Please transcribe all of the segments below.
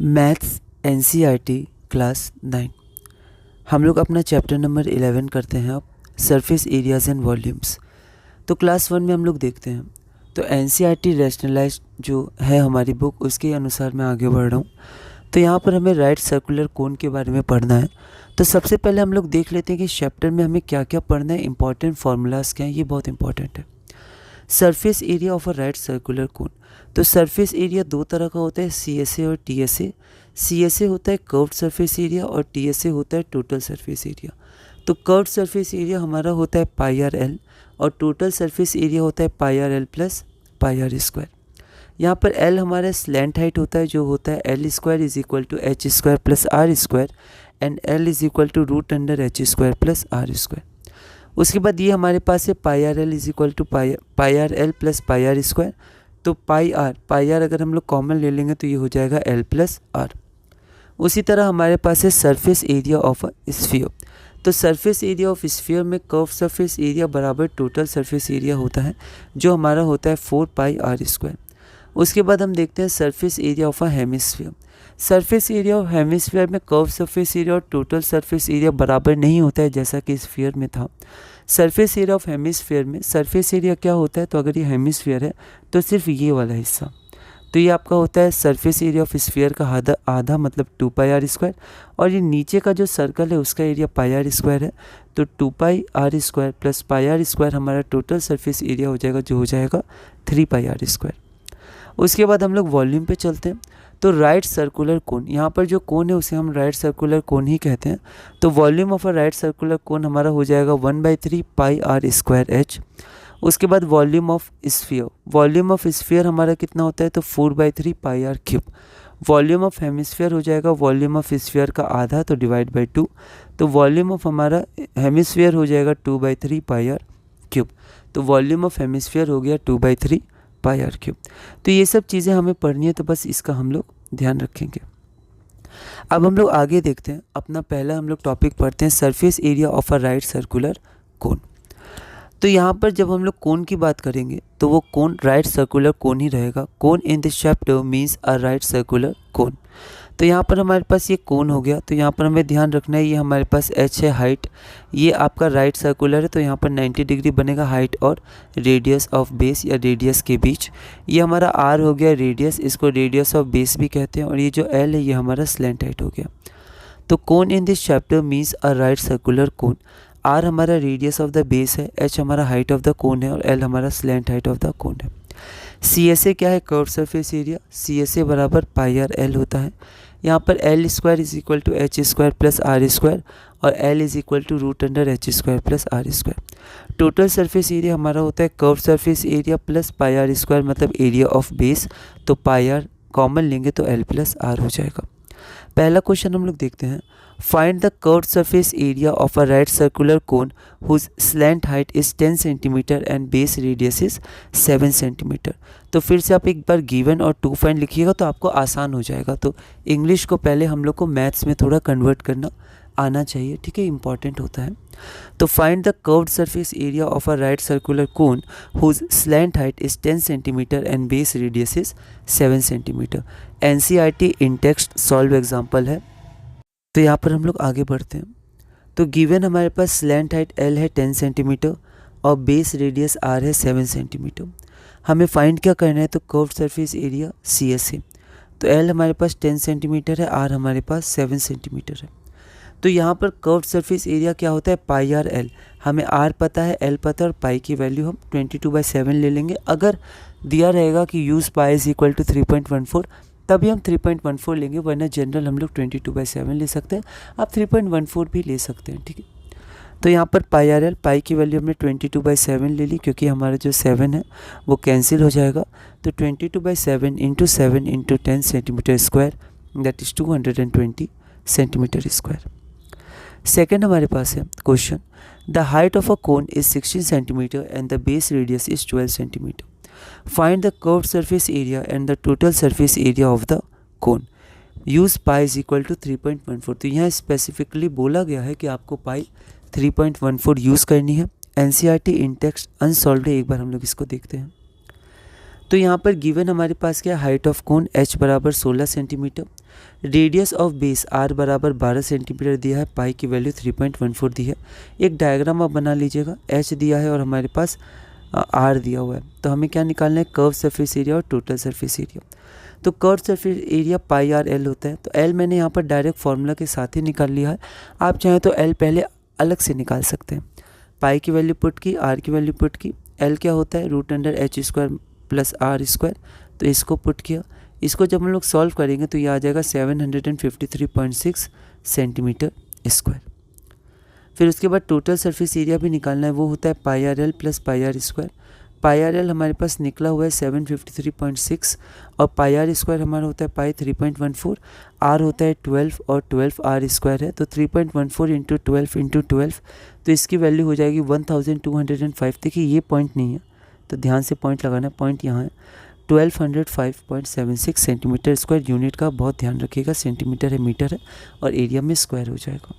Maths NCERT class 9 हम लोग अपना चैप्टर नंबर 11 करते हैं अब सरफेस एरियाज़ एंड वॉल्यूम्स। तो क्लास 1 में हम लोग देखते हैं तो एनसीईआरटी रैशनलाइज्ड जो है हमारी बुक उसके अनुसार मैं आगे बढ़ रहा हूँ। तो यहाँ पर हमें राइट सर्कुलर कोन के बारे में पढ़ना है। तो सबसे पहले हम लोग देख लेते हैं कि चैप्टर में हमें क्या क्या पढ़ना है, इंपॉर्टेंट फार्मूलाज क्या हैं, ये बहुत इंपॉर्टेंट है। Surface area of a right circular cone. तो सरफेस एरिया दो तरह का होता है, सीएसए और टीएसए। सीएसए होता है कर्व्ड सरफेस एरिया और टीएसए होता है टोटल सरफेस एरिया। तो कर्व्ड सरफेस एरिया हमारा होता है पाई आर एल और टोटल सरफेस एरिया होता है pi r l plus pi r square. यहाँ पर एल हमारा स्लैंट हाइट होता है जो होता है l square is equal to h square plus r square and l is equal to root under H square plus r square. उसके बाद ये हमारे पास है pi r l is equal to pi r l plus pi r square. तो pi are अगर हम लोग कॉमन ले लेंगे तो ये हो जाएगा एल प्लस आर। उसी तरह हमारे पास है surface area of a sphere. तो सरफेस एरिया ऑफ स्फीयर में कर्व सरफेस एरिया बराबर टोटल सरफेस एरिया होता है जो हमारा होता है 4 पाई आर स्क्वायर। उसके बाद हम देखते हैं surface area of a hemisphere. Surface area of hemisphere में कर्व सरफेस एरिया और टोटल सरफेस एरिया बराबर नहीं होता है जैसा कि स्फीयर में था। सरफेस एरिया ऑफ हेमिस्फीयर में सरफेस एरिया क्या होता है, तो अगर ये हेमिस्फीयर है तो सिर्फ ये वाला हिस्सा, तो ये आपका होता है सरफेस एरिया ऑफ स्फीयर का आधा मतलब 2 पाई आर स्क्वायर। और ये नीचे का जो सर्कल है उसका एरिया पाई आर स्क्वायर है। तो 2 pi r square plus pi r square हमारा टोटल सरफेस एरिया हो जाएगा जो हो जाएगा 3 पाई आर स्क्वायर। उसके बाद हम लोग वॉल्यूम पे चलते हैं। तो राइट सर्कुलर कोन, यहाँ पर जो कोन है उसे हम राइट सर्कुलर कोन ही कहते हैं। तो volume of a right circular कोन हमारा हो जाएगा 1/3 पाई आर स्क्वायर एच। उसके बाद volume of sphere, volume of sphere हमारा कितना होता है, तो 4/3 pi r cube. Volume of hemisphere हो जाएगा वॉल्यूम ऑफ स्फीयर का आधा, तो डिवाइड बाई 2। तो वॉल्यूम ऑफ हमारा हेमिस्फीयर हो जाएगा 2/3 पाई आर क्यूब। तो वॉल्यूम ऑफ हेमिस्फीयर हो गया 2/3 पाई आर क्यूब। तो ये सब चीज़ें हमें पढ़नी है, तो बस इसका हम लोग ध्यान रखेंगे। अब हम लोग आगे देखते हैं, अपना पहला हम लोग टॉपिक पढ़ते हैं surface area of a right circular cone. तो यहाँ पर जब हम लोग कोन की बात करेंगे तो वो कोन राइट सर्कुलर कोन ही रहेगा। Cone in this chapter means a right circular cone. तो यहाँ पर हमारे पास ये कोन हो गया। तो यहाँ पर हमें ध्यान रखना है, ये हमारे पास एच है हाइट, ये आपका राइट सर्कुलर है तो यहाँ पर 90 डिग्री बनेगा हाइट और रेडियस ऑफ बेस या रेडियस के बीच। ये हमारा आर हो गया रेडियस, इसको रेडियस ऑफ बेस भी कहते हैं। और ये जो एल है ये हमारा स्लैंट हाइट हो गया। तो cone in this chapter means a right circular cone. R हमारा रेडियस ऑफ द बेस है, एच हमारा हाइट ऑफ द कोन है और एल हमारा slant height of the cone है। सी एस ए क्या है, curve surface area. C S A बराबर पाई आर एल होता है। यहाँ पर l square is equal to h square plus r square और l is equal to root under H square plus r square. Total surface area हमारा होता है curve surface area plus pi r square मतलब area of base. तो pi r common लेंगे तो L plus are हो जाएगा। पहला क्वेश्चन हम लोग देखते हैं, find the curved surface area of a right circular cone whose slant height is 10 centimetre and base radius is 7 centimetre. तो फिर से आप एक बार गिवन और टू फाइंड लिखिएगा तो आपको आसान हो जाएगा। तो इंग्लिश को पहले हम लोग को मैथ्स में थोड़ा कन्वर्ट करना आना चाहिए, ठीक है, इंपॉर्टेंट होता है। तो find the curved surface area of a right circular cone whose slant height is 10 centimetre and base radius is 7 centimetre. NCERT in text solve example है। तो यहाँ पर हम लोग आगे बढ़ते हैं। तो गिवन हमारे पास स्लैंट हाइट एल है 10 सेंटीमीटर और बेस रेडियस आर है 7 सेंटीमीटर। हमें फाइंड क्या करना है, तो curved surface area C S है। तो एल हमारे पास 10 सेंटीमीटर है, आर हमारे पास 7 सेंटीमीटर है। तो यहाँ पर कर्व्ड सरफेस एरिया क्या होता है, पाई आर एल। हमें आर पता है, एल पता है और पाई की वैल्यू हम 22/7 ले लेंगे। अगर दिया रहेगा कि use pi is equal to 3.14 तभी हम 3.14 लेंगे, वरना जनरल हम लोग 22/7 ले सकते हैं। आप 3.14 भी ले सकते हैं, ठीक है। तो यहाँ पर पाई आर एल, पाई की वैल्यू हमने 22/7 ले ली क्योंकि हमारा जो 7 है वो कैंसिल हो जाएगा। तो 22/7 into 7 into 10 centimetre square that is 220 centimetre square. Second हमारे पास है question, the height of a cone is 16 centimetre and the base radius is 12 centimetre. Find the curved surface area and the total surface area of the cone. Use pi is equal to 3.14। तो यहाँ specifically बोला गया है कि आपको पाई 3.14 use करनी है। NCERT in text unsolved है, एक बार हम लोग इसको देखते हैं। तो यहाँ पर गिवन हमारे पास क्या, हाइट ऑफ कोन h बराबर 16 centimetre, radius of base r बराबर 12 सेंटीमीटर दिया है, पाई की वैल्यू 3.14 दी है। एक डायग्राम आप बना लीजिएगा, h दिया है और हमारे पास r दिया हुआ है। तो हमें क्या निकालना है, कर्व सरफेस एरिया और टोटल सरफेस एरिया। तो curve surface area pi r l होता है। तो एल मैंने यहाँ पर डायरेक्ट फार्मूला के साथ ही निकाल लिया है। आप चाहें तो एल पहले अलग से निकाल सकते हैं। पाई की वैल्यू पुट की, आर की वैल्यू पुट की, एल क्या होता है √h² प्लस r²। तो इसको पुट किया, इसको जब हम लोग सॉल्व करेंगे तो ये आ जाएगा 753.6 सेंटीमीटर स्क्वायर। फिर उसके बाद टोटल सरफेस एरिया भी निकालना है, वो होता है pi r l plus pi r²। Pi r l हमारे पास निकला हुआ है 753.6 और पाई r² हमारा होता है पाई 3.14, r होता है 12 और 12 r² है। तो 3.14 इंटू 12 इंटू 12, तो इसकी वैल्यू हो जाएगी 1205। देखिए ये पॉइंट नहीं है तो ध्यान से पॉइंट लगाना, पॉइंट यहाँ है 1205.76 सेंटीमीटर स्क्वायर। यूनिट का बहुत ध्यान रखिएगा, सेंटीमीटर है मीटर है और एरिया में स्क्वायर हो जाएगा।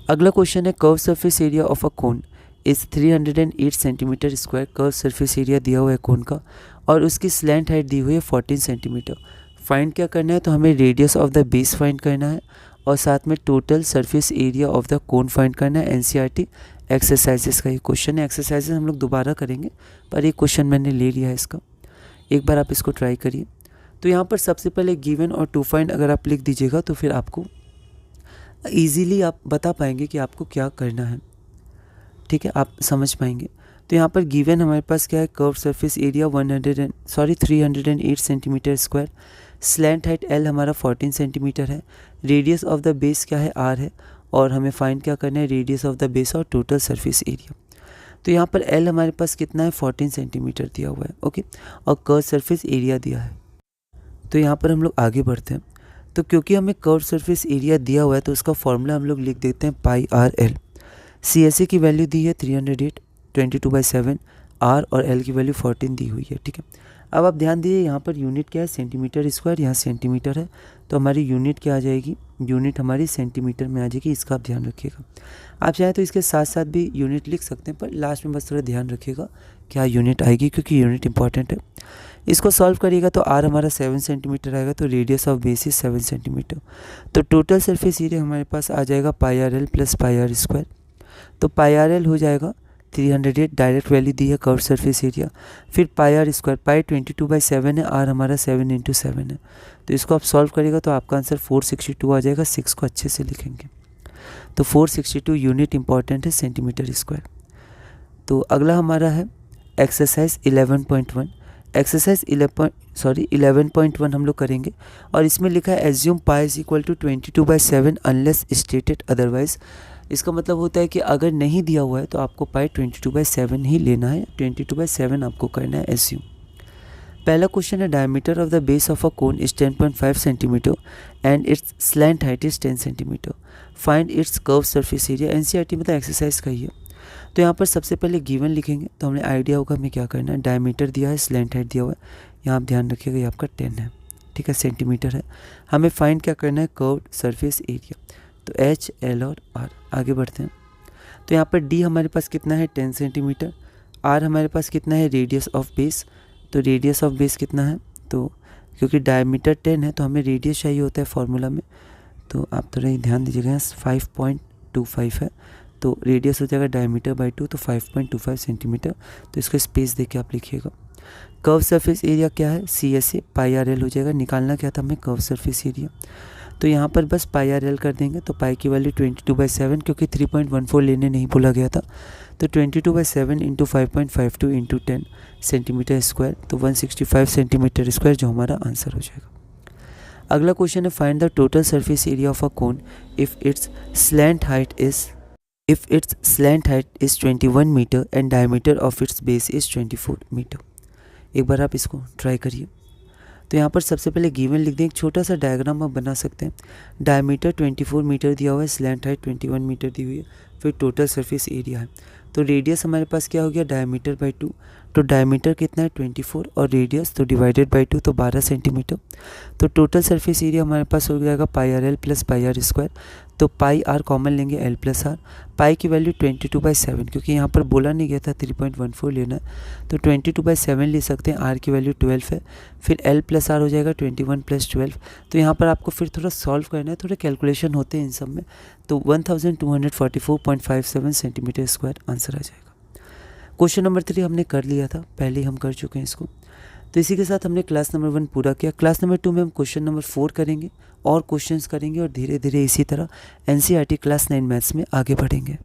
अगला क्वेश्चन है, curve surface area of a cone is 308 centimeter square. Curve surface area दिया हुआ है कोन का और उसकी स्लैंट हाइट दी हुई है 14 सेंटीमीटर। फाइंड क्या करना है, तो हमें radius of the base find करना है और साथ में total surface area of the cone find करना है। एनसीईआरटी एक्सरसाइजेस का ये क्वेश्चन है। एक्सरसाइजेस हम लोग दोबारा करेंगे पर एक क्वेश्चन मैंने ले लिया है इसका, एक बार आप इसको ट्राई करिए। तो यहाँ पर सबसे पहले गिवन और टू फाइंड अगर आप लिख दीजिएगा तो फिर आपको ईजीली आप बता पाएंगे कि आपको क्या करना है, ठीक है, आप समझ पाएंगे। तो यहाँ पर गिवन हमारे पास क्या है, curve surface area 308 centimeter square, slant height L हमारा 14 सेंटीमीटर है, रेडियस ऑफ द बेस क्या है आर है और हमें फाइंड क्या करना है, रेडियस ऑफ द बेस और टोटल सरफेस एरिया। तो यहाँ पर एल हमारे पास कितना है 14 सेंटीमीटर दिया हुआ है, ओके, और कर्व सरफेस एरिया दिया है। तो यहाँ पर हम लोग आगे बढ़ते हैं। तो क्योंकि हमें कर्व सरफेस एरिया दिया हुआ है तो उसका फॉर्मूला हम लोग लिख देते हैं पाई आर एल। CSA की वैल्यू दी है 308, 22/7, R और L की वैल्यू 14 दी हुई है, ठीक है। अब आप ध्यान दीजिए यहाँ पर यूनिट क्या है, सेंटीमीटर स्क्वायर, यहाँ सेंटीमीटर है तो हमारी यूनिट क्या आ जाएगी, यूनिट हमारी सेंटीमीटर में आ जाएगी, इसका आप ध्यान रखिएगा। आप चाहें तो इसके साथ साथ भी यूनिट लिख सकते हैं पर लास्ट में बस थोड़ा ध्यान रखिएगा क्या यूनिट आएगी क्योंकि यूनिट इंपॉर्टेंट है। इसको सॉल्व करिएगा तो R हमारा 7 सेंटीमीटर आएगा, तो radius of base is 7 centimetre. तो टोटल सरफेस एरिया हमारे पास आ जाएगा pi r l plus pi r²। तो पाई आर एल हो जाएगा 308, डायरेक्ट वैल्यू दी है कर्व सरफेस एरिया, फिर पाई r², पाई 22/7 है, r हमारा 7 × 7 है। तो इसको आप सॉल्व करिएगा तो आपका आंसर 462 आ जाएगा। 6 को अच्छे से लिखेंगे तो 462 यूनिट इंपॉर्टेंट है सेंटीमीटर स्क्वायर। तो अगला हमारा है एक्सरसाइज 11.1। एक्सरसाइज 11.1 हम लोग करेंगे और इसमें लिखा है assume pi is equal to 22/7 unless stated otherwise. इसका मतलब होता है कि अगर नहीं दिया हुआ है तो आपको पाई 22/7 ही लेना है, 22/7 आपको करना है एज्यूम। पहला क्वेश्चन है, diameter of the base of a cone is 10.5 centimetre and it's slant height is 10 centimetre, find its curve surface area. NCERT मतलब एक्सरसाइज का ही है। तो यहाँ पर सबसे पहले गिवन लिखेंगे तो हमें आइडिया होगा हमें क्या करना है। डायमीटर दिया है, स्लैंट हाइट दिया हुआ है, यहाँ आप ध्यान रखिएगा ये आपका 10 है, ठीक है, सेंटीमीटर है। हमें फाइंड क्या करना है, कर्व सरफेस एरिया। तो H, L और R। आगे बढ़ते हैं। तो यहाँ पर D हमारे पास कितना है 10 सेंटीमीटर, R हमारे पास कितना है रेडियस ऑफ बेस। तो रेडियस ऑफ बेस कितना है, तो क्योंकि डायमीटर 10 है तो हमें रेडियस चाहिए होता है फॉर्मूला में, तो आप थोड़ा ध्यान दीजिएगा, 5.25 है तो रेडियस हो जाएगा डायमीटर बाई 2 तो 5.25 सेंटीमीटर। तो इसको स्पेस देके आप लिखिएगा। कर्व सरफेस एरिया क्या है, CSA पाई आर एल हो जाएगा। निकालना क्या था हमें, कर्व सरफेस एरिया। तो यहाँ पर बस पाई आर एल कर देंगे तो पाई की वैल्यू 22/7, क्योंकि 3.14 लेने नहीं भूला गया था, तो 22/7 इंटू 5.52 इंटू 10 सेंटीमीटर स्क्वायर, तो 165 सेंटीमीटर स्क्वायर जो हमारा आंसर हो जाएगा। अगला क्वेश्चन है, find the total surface area of a cone if its slant height is 21 metre and diameter of its base is 24 metre. एक बार आप इसको ट्राई करिए। तो यहाँ पर सबसे पहले गिवन लिख दें, एक छोटा सा डायग्राम आप बना सकते हैं। डायमीटर 24 मीटर दिया हुआ है, स्लैंट हाइट 21 मीटर दी हुई है, फिर टोटल सरफेस एरिया है। तो रेडियस हमारे पास क्या हो गया, डायमीटर बाई 2, तो डायमीटर कितना है 24 और रेडियस तो डिवाइडेड बाई 2 तो 12 सेंटीमीटर। तो टोटल सरफेस एरिया हमारे पास हो जाएगा pi r l plus pi r²। तो पाई आर कॉमन लेंगे एल प्लस आर। पाई की वैल्यू 22/7 क्योंकि यहाँ पर बोला नहीं गया था 3.14 लेना है, तो 22/7 ले सकते हैं। आर की वैल्यू 12 है। फिर एल प्लस आर हो जाएगा 21 + 12। तो यहाँ पर आपको फिर थोड़ा सॉल्व करना है, थोड़े कैलकुलेशन होते हैं इन सब में। तो 1244.57 सेंटीमीटर स्क्वायर आंसर आ जाएगा। क्वेश्चन नंबर 3 हमने कर लिया था, पहले ही हम कर चुके हैं इसको। तो इसी के साथ हमने क्लास नंबर 1 पूरा किया। क्लास नंबर 2 में हम क्वेश्चन नंबर 4 करेंगे और क्वेश्चंस करेंगे और धीरे धीरे इसी तरह एनसीईआरटी क्लास 9 मैथ्स में आगे बढ़ेंगे।